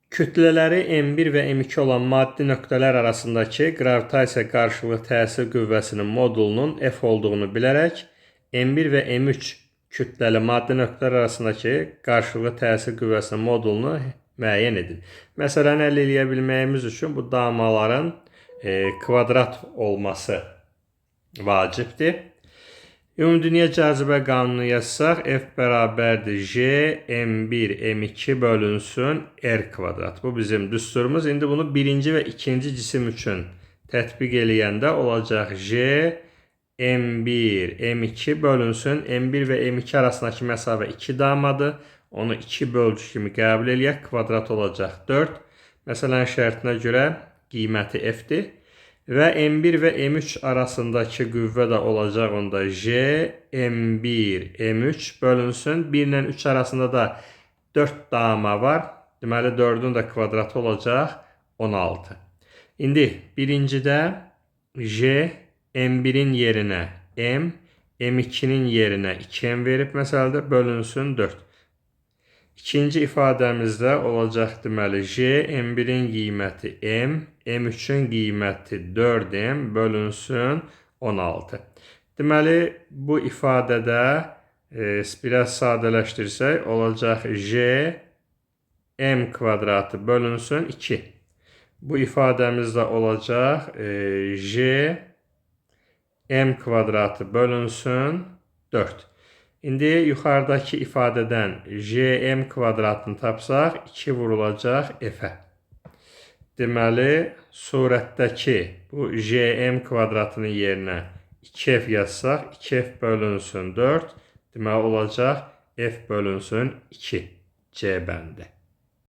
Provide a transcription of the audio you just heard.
Kütlələri M1 və M2 olan maddi nöqtələr arasındakı qravitasiya qarşılığı təsir qüvvəsinin modulunun F olduğunu bilərək M1 və M3 kütləli maddi nöqtələr arasındakı qarşılığı təsir qüvvəsinin modulunu müəyyən edin. Məsələni əldə edə bilməyimiz üçün bu damaların kvadrat olması vacibdir. Ümumdünya cazibə qanunu yazsaq, F bərabərdir J, M1, M2 bölünsün R kvadrat. Bu bizim düsturumuz. İndi bunu birinci və ikinci cisim üçün tətbiq eləyəndə olacaq J, M1, M2 bölünsün. M1 və M2 arasındakı məsafə 2 damadır. Onu 2 bölgü kimi qəbul eləyək. Kvadrat olacaq 4. Məsələn, şərtinə görə qiyməti F-dir. Və M1 və M3 arasındakı qüvvə də olacaq onda J, M1, M3 bölünsün. 1 ilə 3 arasında da 4 dama var. Deməli, 4-ün də kvadratı olacaq 16. İndi birincidə J, M1-in yerinə M, M2-nin yerinə 2M verib məsələdə bölünsün 4. İkinci ifadəmizdə olacaq deməli J, M1-in qiyməti M, M3-ün qiyməti 4M bölünsün 16. Deməli, bu ifadədə biraz sadələşdirsək olacaq J, M kvadratı bölünsün 2. Bu ifadəmizdə olacaq J, M kvadratı bölünsün 4. İndi yuxarıdakı ifadədən Jm kvadratını tapsaq 2 vurulacaq F-ə. Deməli, surətdəki bu Jm kvadratının yerinə 2F yazsaq 2F bölünsün 4. Deməli, olacaq F bölünsün 2 C bəndi.